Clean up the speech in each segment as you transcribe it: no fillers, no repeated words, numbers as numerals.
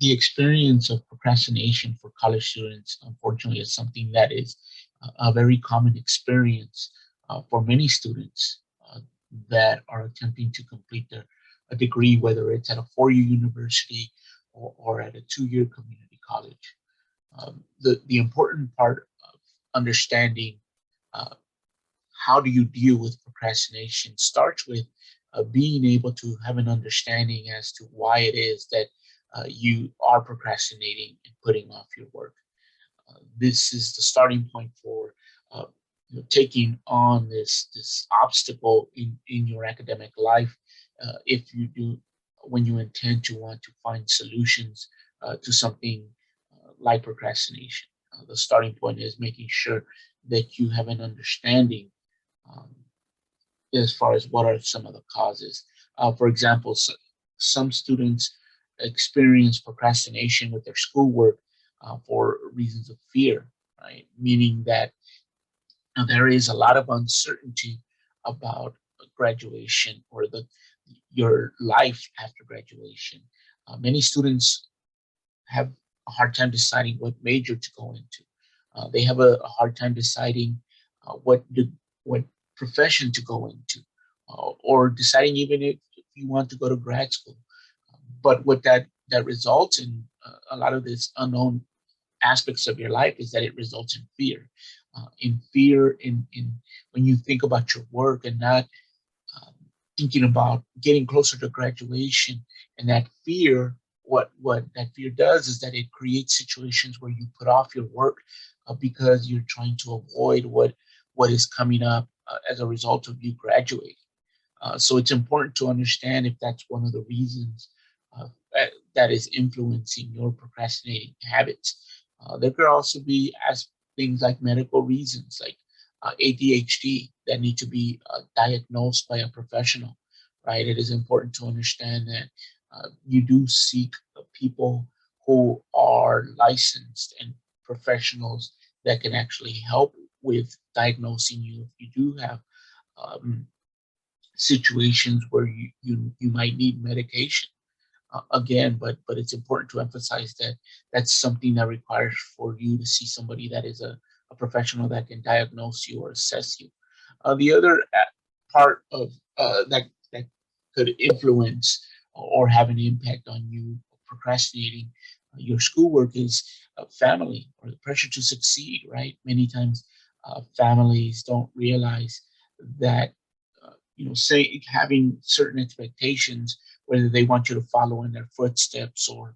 the experience of procrastination for college students, unfortunately, is something that is a very common experience for many students that are attempting to complete a degree, whether it's at a four-year university or at a two-year community college. The important part of understanding uh, how do you deal with procrastination starts with being able to have an understanding as to why it is that you are procrastinating and putting off your work. This is the starting point for uh, taking on this obstacle in your academic life. If you do, when you intend to want to find solutions to something like procrastination, the starting point is making sure that you have an understanding um, as far as what are some of the causes. For example, some students experience procrastination with their schoolwork for reasons of fear, right? Meaning that there is a lot of uncertainty about graduation or the your life after graduation. Many students have a hard time deciding what major to go into. They have a hard time deciding what profession to go into, or deciding even if you want to go to grad school. But what that results in a lot of this unknown aspects of your life is that it results in fear. In fear, in when you think about your work and not um, thinking about getting closer to graduation, and that fear, what that fear does is that it creates situations where you put off your work because you're trying to avoid what is coming up as a result of you graduating. So it's important to understand if that's one of the reasons that is influencing your procrastinating habits. There could also be as things like medical reasons, like ADHD, that need to be diagnosed by a professional, right? It is important to understand that you do seek people who are licensed and professionals that can actually help with diagnosing you if you do have um, situations where you might need medication again, but it's important to emphasize that that's something that requires for you to see somebody that is a professional that can diagnose you or assess you. The other part of that could influence or have an impact on you procrastinating your schoolwork is family or the pressure to succeed, right? Many times families don't realize that say having certain expectations, whether they want you to follow in their footsteps or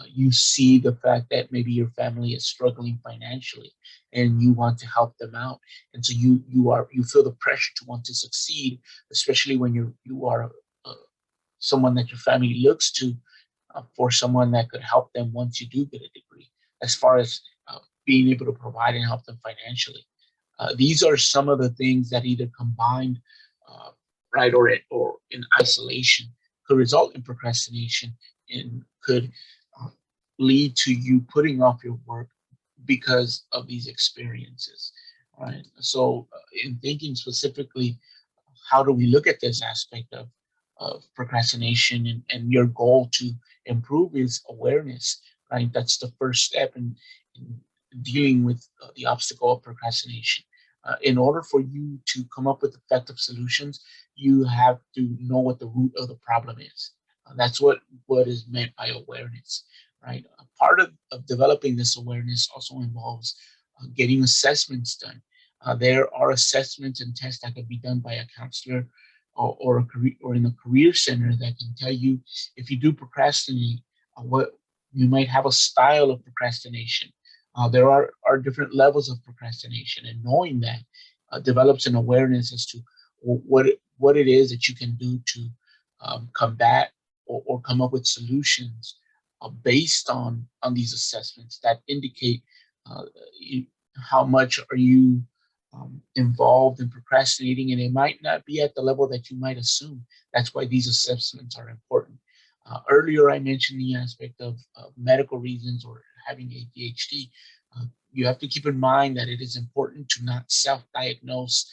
you see the fact that maybe your family is struggling financially and you want to help them out, and so you feel the pressure to want to succeed, especially when you are someone that your family looks to for someone that could help them once you do get a degree, as far as being able to provide and help them financially. These are some of the things that either combined, uh, right, or in isolation could result in procrastination and could uh, lead to you putting off your work because of these experiences, right? So, in thinking specifically, how do we look at this aspect of procrastination, and your goal to improve is awareness, right? That's the first step in dealing with the obstacle of procrastination. In order for you to come up with effective solutions, you have to know what the root of the problem is. That's what is meant by awareness, right? Part of developing this awareness also involves getting assessments done. There are assessments and tests that can be done by a counselor or a career or in a career center that can tell you if you do procrastinate, what you might have a style of procrastination. There are different levels of procrastination, and knowing that develops an awareness as to what it is that you can do to combat or come up with solutions based on these assessments that indicate uh, how much are you involved in procrastinating, and it might not be at the level that you might assume. That's why these assessments are important. Earlier, I mentioned the aspect of medical reasons or having ADHD. You have to keep in mind that it is important to not self-diagnose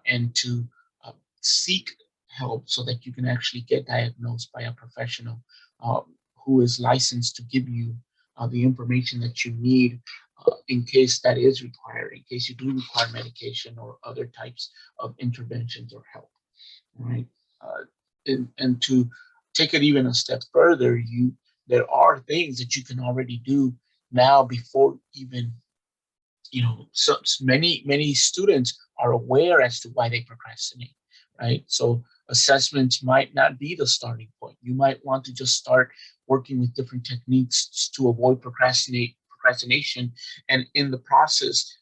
and to uh, seek help so that you can actually get diagnosed by a professional uh, who is licensed to give you the information that you need in case that is required, in case you do require medication or other types of interventions or help. Right? Uh, and to take it even a step further, there are things that you can already do now before even so many students are aware as to why they procrastinate, right? So assessments might not be the starting point. You might want to just start working with different techniques to avoid procrastination, and in the process,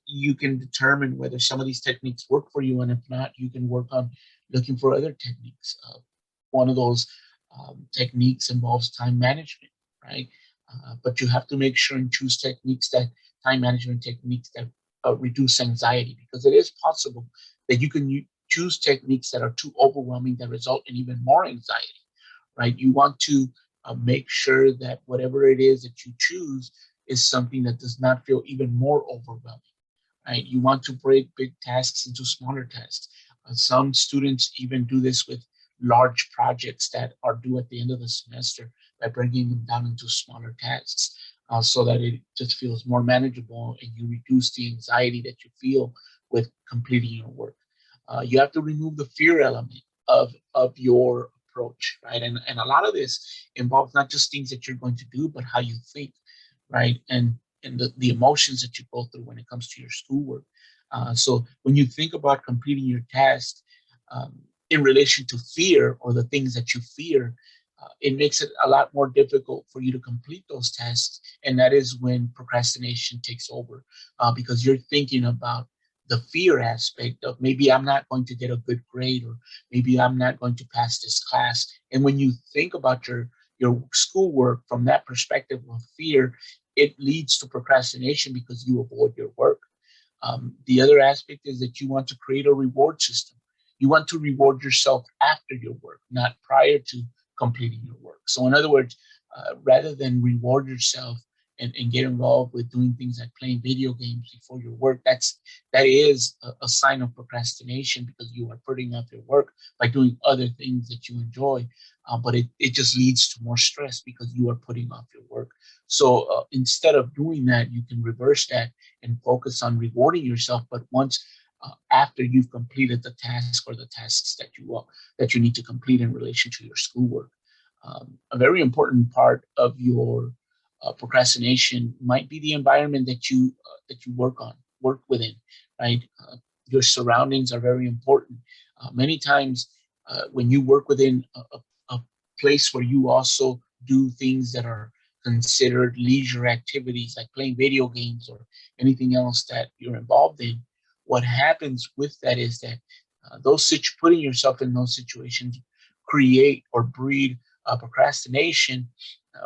you can determine whether some of these techniques work for you, and if not, you can work on looking for other techniques. One of those techniques involves time management, right? But you have to make sure and choose techniques that time management techniques that reduce anxiety, because it is possible that you can choose techniques that are too overwhelming that result in even more anxiety, right? You want to make sure that whatever it is that you choose is something that does not feel even more overwhelming, right? You want to break big tasks into smaller tasks. Some students even do this with large projects that are due at the end of the semester by breaking them down into smaller tasks so that it just feels more manageable and you reduce the anxiety that you feel with completing your work. You have to remove the fear element of your approach, right? And a lot of this involves not just things that you're going to do, but how you think, right? And the emotions that you go through when it comes to your schoolwork. So when you think about completing your task um, in relation to fear or the things that you fear, it makes it a lot more difficult for you to complete those tasks. And that is when procrastination takes over because you're thinking about the fear aspect of maybe I'm not going to get a good grade or maybe I'm not going to pass this class. And when you think about your schoolwork from that perspective of fear, it leads to procrastination because you avoid your work. The other aspect is that you want to create a reward system. You want to reward yourself after your work, not prior to completing your work. So, in other words, rather than reward yourself and get involved with doing things like playing video games before your work, that is a sign of procrastination because you are putting off your work by doing other things that you enjoy. But it just leads to more stress because you are putting off your work. So instead of doing that, you can reverse that and focus on rewarding yourself. But once after you've completed the task or the tasks that you need to complete in relation to your schoolwork, a very important part of your procrastination might be the environment that you work within, right? Your surroundings are very important. Many times, when you work within a place where you also do things that are considered leisure activities like playing video games or anything else that you're involved in, what happens with that is that putting yourself in those situations create or breed procrastination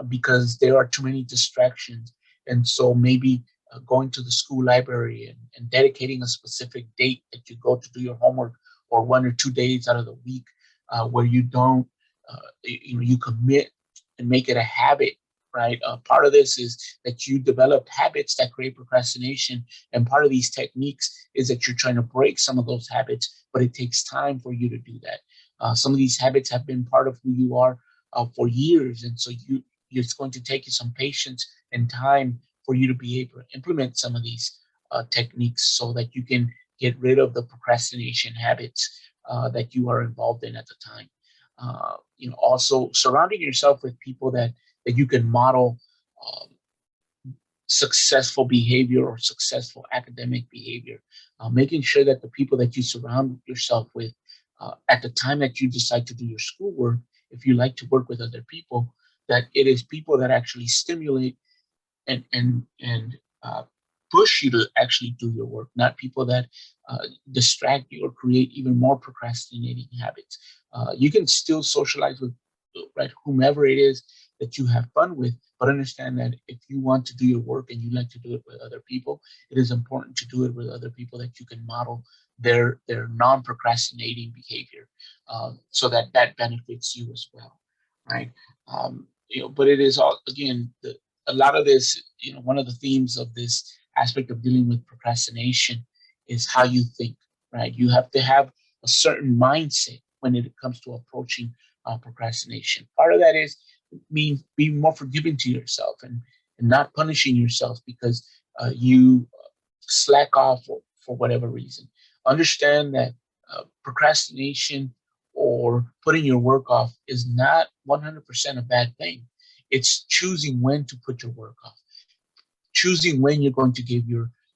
because there are too many distractions. And so maybe going to the school library and dedicating a specific date that you go to do your homework or 1 or 2 days out of the week where you don't, you commit and make it a habit, right? Part of this is that you develop habits that create procrastination. And part of these techniques is that you're trying to break some of those habits, but it takes time for you to do that. Some of these habits have been part of who you are for years. And so it's going to take you some patience and time for you to be able to implement some of these techniques so that you can get rid of the procrastination habits that you are involved in at the time. Also surrounding yourself with people that you can model um, successful behavior or successful academic behavior, making sure that the people that you surround yourself with at the time that you decide to do your schoolwork, if you like to work with other people, that it is people that actually stimulate and push you to actually do your work, not people that distract you or create even more procrastinating habits. You can still socialize with right whomever it is that you have fun with, but understand that if you want to do your work and you like to do it with other people, it is important to do it with other people that you can model their non-procrastinating behavior, so that benefits you as well, right? But it is all again a lot of this, one of the themes of this aspect of dealing with procrastination is how you think, right? You have to have a certain mindset when it comes to approaching procrastination. Part of that is means being more forgiving to yourself, and not punishing yourself because you slack off for whatever reason. Understand that procrastination or putting your work off is not 100% a bad thing. It's choosing when to put your work off, choosing when you're going to give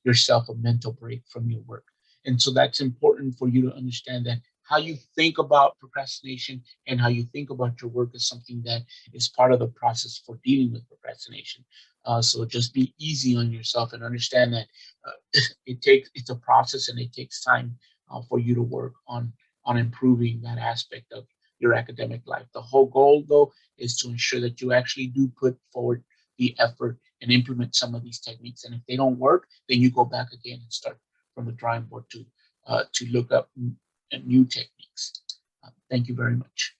yourself a mental break from your work. And so that's important for you to understand that how you think about procrastination and how you think about your work is something that is part of the process for dealing with procrastination. So just be easy on yourself and understand that it's a process and it takes time for you to work on improving that aspect of your academic life. The whole goal, though, is to ensure that you actually do put forward the effort and implement some of these techniques. And if they don't work, then you go back again and start from the drawing board to look up new techniques. Thank you very much.